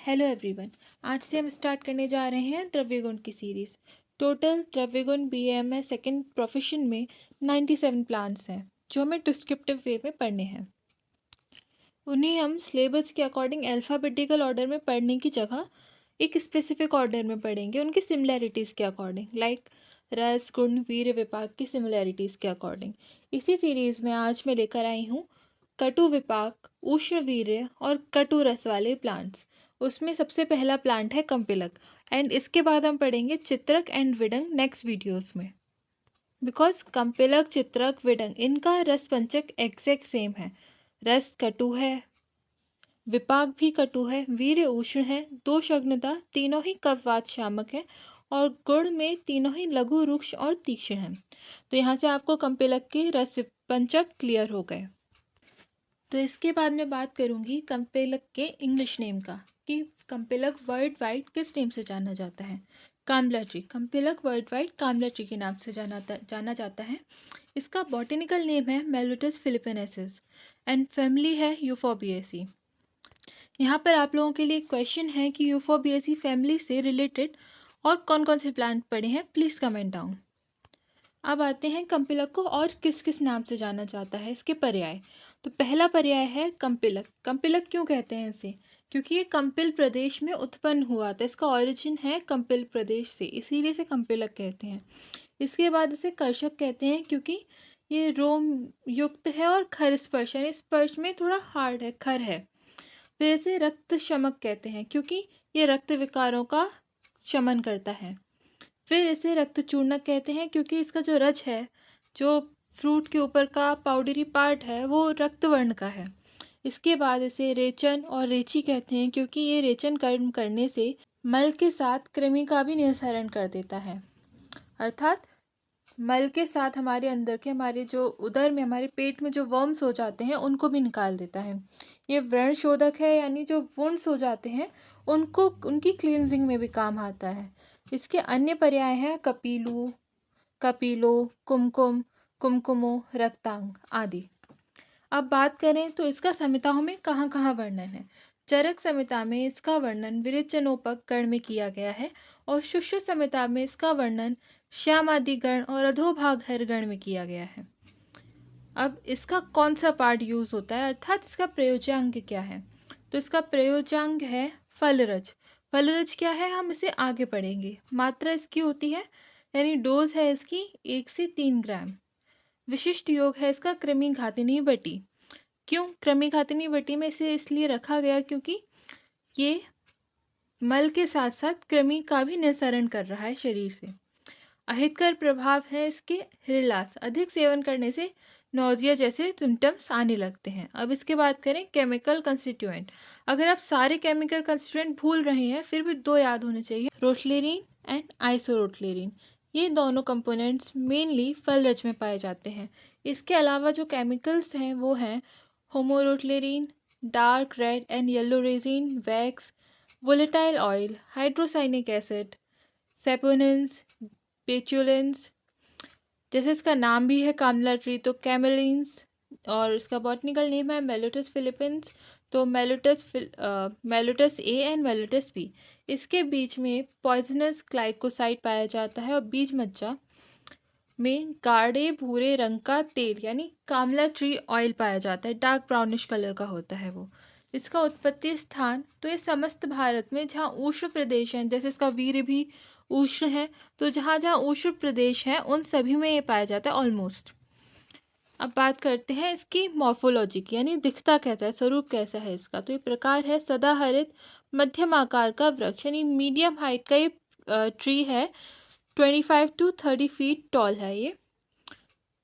Hello everyone. आज से हम स्टार्ट करने जा रहे हैं द्रव्यगुण की series. Total Dravyaguna BAMS second profession में 97 प्लांट्स हैं जो हमें डिस्क्रिप्टिव वे में पढ़ने हैं। उन्हें हम सिलेबस के अकॉर्डिंग अल्फ़ाबेटिकल ऑर्डर में पढ़ने की जगह एक स्पेसिफिक ऑर्डर में पढ़ेंगे, उनकी सिमिलैरिटीज़ के अकॉर्डिंग, लाइक रस गुण वीर्य विपाक की सिमिलैरिटीज़ के अकॉर्डिंग। इसी सीरीज़ में आज मैं लेकर आई हूँ कटु विपाक, उष्ण वीर्य और कटु रस वाले प्लांट्स। उसमें सबसे पहला प्लांट है कंपिलक, एंड इसके बाद हम पढ़ेंगे चित्रक एंड विडंग नेक्स्ट वीडियोस में। बिकॉज कंपिलक, चित्रक, विडंग इनका रस पंचक एग्जैक्ट सेम है। रस कटु है, विपाक भी कटु है, वीर्य उष्ण है, दोषग्नता तीनों ही कफवात शामक है और गुण में तीनों ही लघु रुक्ष और तीक्ष्ण हैं। तो यहाँ से आपको कंपिलक के रस पंचक क्लियर हो गए। तो इसके बाद मैं बात करूँगी कंपिलक के इंग्लिश नेम का, कि कंपिलक वर्ल्ड वाइड किस नेम से जाना जाता है। कामला ट्री, कंपिलक वर्ल्ड वाइड कामला ट्री के नाम से जाना जाता है। इसका बॉटेनिकल नेम है मेलोटस फिलिपिनेसिस एंड फैमिली है यूफोबिएसी। यहाँ पर आप लोगों के लिए क्वेश्चन है कि यूफोबिएसी फैमिली से रिलेटेड और कौन कौन से प्लांट पढ़े हैं, प्लीज़ कमेंट डाउन। अब आते हैं कंपिलक को और किस किस नाम से जाना जाता है, इसके पर्याय। तो पहला पर्याय है कंपिलक। कंपिलक क्यों कहते हैं इसे? क्योंकि ये कंपिल प्रदेश में उत्पन्न हुआ था, इसका ऑरिजिन है कंपिल प्रदेश से, इसीलिए इसे कंपिलक कहते हैं। इसके बाद इसे कर्षक कहते हैं क्योंकि ये रोम युक्त है और खर स्पर्श है, स्पर्श में थोड़ा हार्ड है, खर है। फिर इसे रक्त शमक कहते हैं क्योंकि ये रक्त विकारों का शमन करता है। फिर इसे रक्त चूर्णक कहते हैं क्योंकि इसका जो रज है, जो फ्रूट के ऊपर का पाउडरी पार्ट है, वो रक्त वर्ण का है। इसके बाद इसे रेचन और रेची कहते हैं क्योंकि ये रेचन कर्म करने से मल के साथ कृमि का भी निस्सरण कर देता है। अर्थात मल के साथ हमारे अंदर के, हमारे जो उदर में, हमारे पेट में जो वर्म्स हो जाते हैं उनको भी निकाल देता है। ये व्रण शोधक है, यानी जो वुंड्स हो जाते हैं उनको, उनकी क्लींजिंग में भी काम आता है। इसके अन्य पर्याय हैं कपिलु, कपिलो, कुमकुम, कुमकुमो, रक्तांग आदि। अब बात करें तो इसका संहिताओं में कहाँ कहाँ वर्णन है। चरक संहिता में इसका वर्णन विरेचनोपक गण में किया गया है और शुष्य संहिता में इसका वर्णन श्यामादि गण और अधोभाग हर गण में किया गया है। अब इसका कौन सा पार्ट यूज होता है, अर्थात इसका प्रयोज्यांग क्या है? तो इसका प्रयोज्यांग है फलरज। फलरज क्या है, हम इसे आगे पढ़ेंगे। मात्रा इसकी होती है, यानी डोज है इसकी 1 से 3 ग्राम। विशिष्ट योग है इसका कृमिघातिनी बटी। क्यों कृमिघातिनी बटी में इसे इसलिए रखा गया क्योंकि ये मल के साथ साथ कृमि का भी निस्सरण कर रहा है शरीर से। अहितकर प्रभाव है इसके हृदलास, अधिक सेवन करने से नोजिया जैसे सिम्टम्स आने लगते हैं। अब इसके बात करें केमिकल कंस्टिट्यूएंट। अगर आप सारे केमिकल कंस्टिट्यूएंट भूल रहे हैं फिर भी 2 याद होने चाहिए, रोटलेरिन एंड आइसोरोटलेरिन। ये दोनों कंपोनेंट्स मेनली फलरज में पाए जाते हैं। इसके अलावा जो केमिकल्स हैं वो हैं homorottlerin, dark red and yellow resin, wax, volatile oil, hydrocyanic acid, saponins, पेचुलेंस, जैसे इसका नाम भी है कामला ट्री तो कैमेलिन्स, और इसका बॉटनिकल नेम है मेलोटस फिलिपिन्स, तो मेलोटस ए एंड मेलोटस बी। इसके बीच में पॉइजनस ग्लाइकोसाइड पाया जाता है और बीज मज्जा में गाढ़े भूरे रंग का तेल यानी कामला ट्री ऑयल पाया जाता है, डार्क ब्राउनिश कलर का होता है वो। इसका उत्पत्ति स्थान तो ये समस्त भारत में जहाँ उष्ण प्रदेश हैं, जैसे इसका वीर्य भी उष्ण है, तो जहाँ जहाँ उष्ण प्रदेश है उन सभी में ये पाया जाता है ऑलमोस्ट। अब बात करते हैं इसकी मॉर्फोलॉजी की, यानी दिखता कैसा है, स्वरूप कैसा है इसका। तो ये प्रकार है सदाहरित मध्यम आकार का वृक्ष, यानी मीडियम हाइट का ये ट्री है। 25 to 30 फीट टॉल है ये।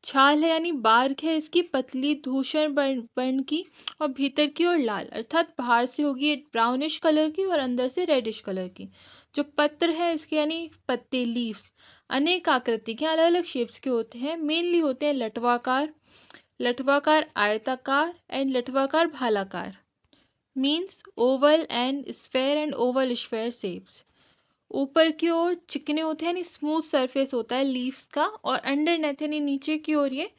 छाल है यानी बार्क है इसकी पतली धूसर वर्ण की और भीतर की ओर लाल, अर्थात बाहर से होगी ब्राउनिश कलर की और अंदर से रेडिश कलर की। जो पत्र है इसके यानी पत्ते, लीव्स, अनेक आकृति के अलग अलग शेप्स के होते हैं। मेनली होते हैं लटवाकार, लटवाकार आयताकार एंड लटवाकार भालाकार। Means oval and sphere and oval sphere shapes. ऊपर की ओर चिकने होते हैं यानी स्मूथ सरफेस होता है लीव्स का, और अंडर नेथ यानी नीचे की ओर ये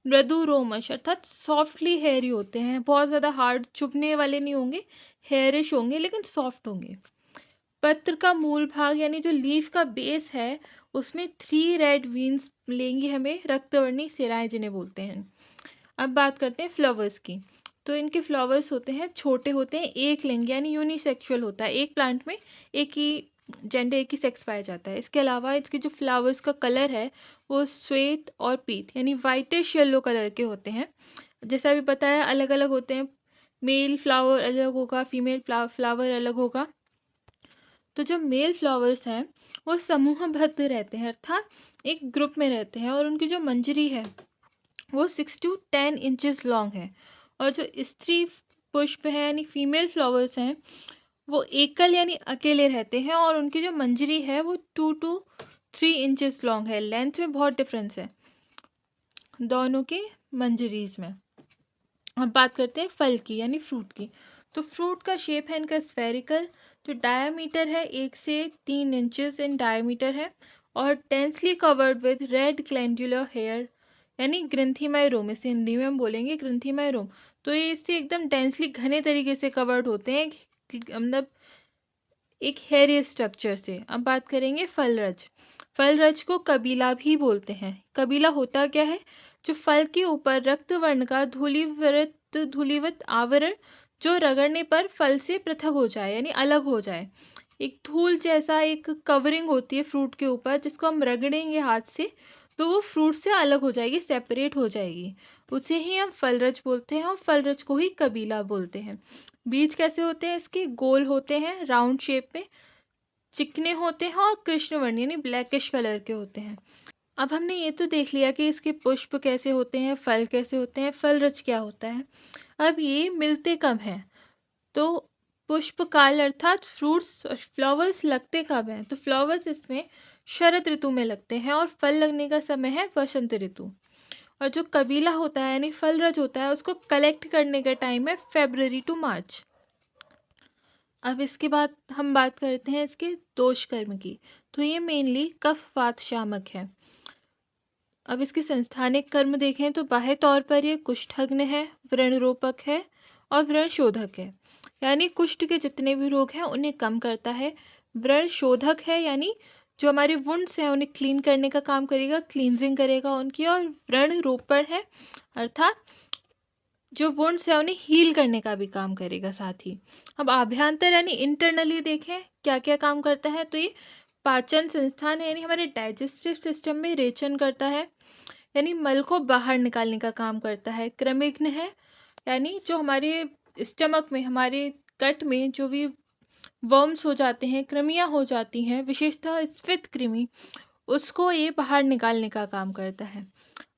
मृदु रोमश अर्थात सॉफ्टली हेयरी होते हैं, बहुत ज़्यादा हार्ड चुभने वाले नहीं होंगे, हेयरिश होंगे लेकिन सॉफ्ट होंगे। पत्र का मूल भाग यानी जो लीफ का बेस है उसमें 3 रेड वीन्स मिलेंगी हमें, रक्तवर्णी सिराएं जिन्हें बोलते हैं। अब बात करते हैं फ्लावर्स की। तो इनके फ्लावर्स होते हैं, छोटे होते हैं, एक लिंग यानी यूनिसेक्सुअल होता है, एक प्लांट में एक ही जेंडर, एक ही सेक्स पाया जाता है। इसके अलावा इसके जो फ्लावर्स का कलर है वो श्वेत और पीत यानी वाइटिश येलो कलर के होते हैं। जैसा अभी पता है अलग अलग होते हैं, मेल फ्लावर अलग होगा, फीमेल फ्लावर अलग होगा। तो जो मेल फ्लावर्स हैं वो समूहबद्ध रहते हैं अर्थात एक ग्रुप में रहते हैं, और उनकी जो मंजरी है वो 6 to 10 इंचेस लॉन्ग है। और जो स्त्री पुष्प है यानी फीमेल फ्लावर्स हैं वो एकल यानी अकेले रहते हैं, और उनकी जो मंजरी है वो 2 to 3 इंचेस लॉन्ग है। लेंथ में बहुत डिफरेंस है दोनों के मंजरीज में। अब बात करते हैं फल की यानी फ्रूट की। तो फ्रूट का शेप है इनका स्फेरिकल, जो डायामीटर है 1 से 3 इंचेस इन डायामीटर है, और densely covered with red glandular hair यानी ग्रंथिमय रोम, इसे हिंदी में हम बोलेंगे ग्रंथिमय रोम। तो ये इससे एकदम डेंसली घने तरीके से कवर्ड होते हैं, मतलब एक हेयर स्ट्रक्चर से। अब बात करेंगे फलरज। फलरज को कबीला भी बोलते हैं। कबीला होता क्या है? जो फल के ऊपर रक्त वर्ण का धूलिवत आवरण जो रगड़ने पर फल से पृथक हो जाए यानी अलग हो जाए। एक धूल जैसा एक कवरिंग होती है फ्रूट के ऊपर, जिसको हम रगड़ेंगे हाथ से तो वो फ्रूट से अलग हो जाएगी, सेपरेट हो जाएगी, उसे ही हम फलरज बोलते हैं, और फलरज को ही कबीला बोलते हैं। बीज कैसे होते हैं इसके? गोल होते हैं, राउंड शेप में, चिकने होते हैं और कृष्णवर्ण यानी ब्लैकिश कलर के होते हैं। अब हमने ये तो देख लिया कि इसके पुष्प कैसे होते हैं, फल कैसे होते हैं, फलरज क्या होता है। अब ये मिलते कब हैं? तो पुष्प काल अर्थात फ्रूट्स फ्लावर्स लगते कब हैं? तो फ्लावर्स इसमें शरद ऋतु में लगते हैं, और फल लगने का समय है वसंत ऋतु। और जो कबीला होता है यानी फलरज होता है उसको कलेक्ट करने का टाइम है February to March। अब इसके बाद हम बात करते हैं इसके दोष कर्म की। तो ये मेनली कफ वात शामक है। अब इसके संस्थानिक कर्म देखें तो बाह्य तौर पर ये कुष्ठग्न है, व्रणरोपक है और व्रण शोधक है, यानी कुष्ठ के जितने भी रोग हैं उन्हें कम करता है। व्रण शोधक है यानी जो हमारे वुंड्स हैं उन्हें क्लीन करने का काम करेगा, क्लींजिंग करेगा उनकी। और व्रण रोपण है अर्थात जो वुंड्स है उन्हें हील करने का भी काम करेगा साथ ही। अब आभ्यंतर यानी इंटरनली देखें क्या क्या काम करता है, तो ये पाचन संस्थान है यानी हमारे डाइजेस्टिव सिस्टम में रेचन करता है, यानी मल को बाहर निकालने का काम करता है। क्रमिघ्न है यानी जो हमारे स्टमक में, हमारे कट में जो भी वर्म्स हो जाते हैं, कृमियाँ हो जाती हैं, विशेषतः स्फित कृमि, उसको ये बाहर निकालने का काम करता है।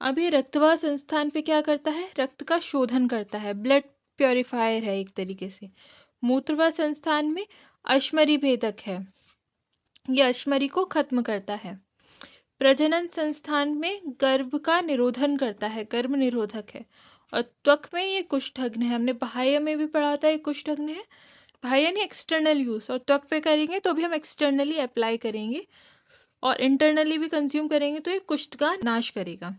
अब ये रक्तवाह संस्थान पे क्या करता है? रक्त का शोधन करता है, ब्लड प्योरीफायर है एक तरीके से। मूत्रवाह संस्थान में अश्मरी भेदक है, ये अश्मरी को खत्म करता है। प्रजनन संस्थान में गर्भ का निरोधन करता है, गर्भ निरोधक है। और त्वक में ये कुष्ठग्न है, हमने बाह्य में भी पढ़ा था ये कुष्ठग्न है, बाह्य यानी एक्सटर्नल यूज, और त्वक पे करेंगे तो भी हम एक्सटर्नली अप्लाई करेंगे, और इंटरनली भी कंज्यूम करेंगे तो ये कुष्ठ का नाश करेगा।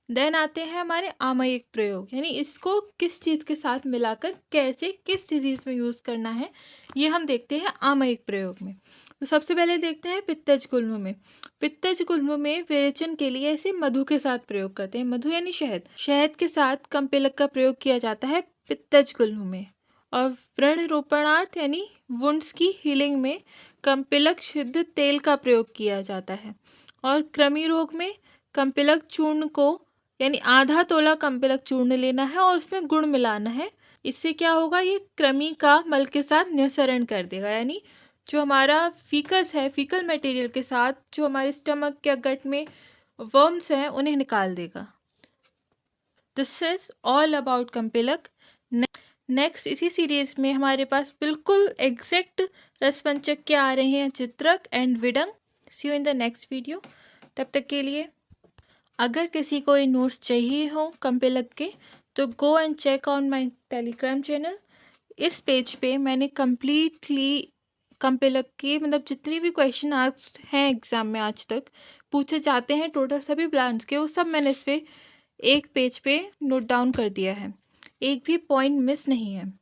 देन आते हैं हमारे आमयिक प्रयोग, यानी इसको किस चीज़ के साथ मिलाकर कैसे किस डिजीज में यूज़ करना है ये हम देखते हैं आमयिक प्रयोग में। तो सबसे पहले देखते हैं पित्तज गुल्म में। पित्तज गुल्म में विरेचन के लिए ऐसे मधु के साथ प्रयोग करते हैं, मधु यानी शहद, शहद के साथ कम्पिलक का प्रयोग किया जाता है पित्तज गुल्म में। और व्रण रोपणार्थ यानी वुंड्स की हीलिंग में कम्पिलक शुद्ध तेल का प्रयोग किया जाता है। और कृमि रोग में कम्पिलक चूर्ण को यानी आधा तोला कम्पिलक चूर्ण लेना है और उसमें गुड़ मिलाना है। इससे क्या होगा? ये कृमि का मल के साथ निःसरण कर देगा, यानी जो हमारा फीकस है, फीकल मटेरियल के साथ जो हमारे स्टमक या गट में वर्म्स हैं उन्हें निकाल देगा। This is all about Kampillak. Next इसी सीरीज में हमारे पास बिल्कुल एग्जैक्ट रसपंचक क्या आ रहे हैं, Chitrak and Vidang. See you in the next video. तब तक के लिए अगर किसी को ये नोट्स चाहिए हो कम्पिलक के तो go and check on my Telegram channel. इस पेज पे मैंने कम्प्लीटली कम्पिलक के मतलब जितने भी क्वेश्चन आस्क्ड हैं एग्जाम में आज तक पूछे जाते हैं टोटल सभी प्लांट्स के, वो सब मैंने इस पर एक पेज पे नोट डाउन कर दिया है, एक भी पॉइंट मिस नहीं है।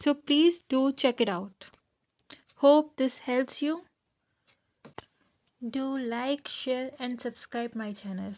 So please do check it out. Hope this helps you. Do like, share and subscribe my channel.